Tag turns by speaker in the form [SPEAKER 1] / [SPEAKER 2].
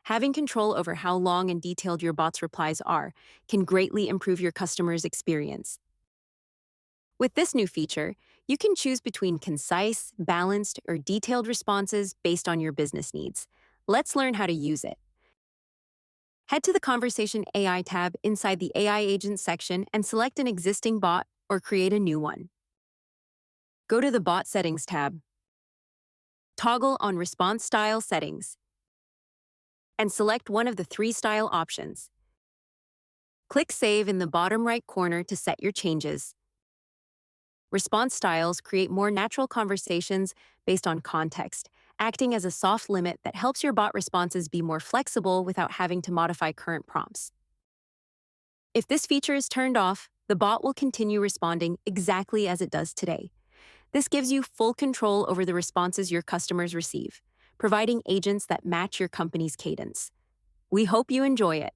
[SPEAKER 1] Having control over how long and detailed your bot's replies are can greatly improve your customer's experience. With this new feature, you can choose between concise, balanced, or detailed responses based on your business needs. Let's learn how to use it. Head to the Conversation AI tab inside the AI Agents section and select an existing bot or create a new one. Go to the Bot Settings tab, toggle on Response Style Settings, and select one of the three style options. Click Save in the bottom right corner to set your changes. Response styles create more natural conversations based on context, acting as a soft limit that helps your bot responses be more flexible without having to modify current prompts. If this feature is turned off, the bot will continue responding exactly as it does today. This gives you full control over the responses your customers receive, providing agents that match your company's cadence. We hope you enjoy it.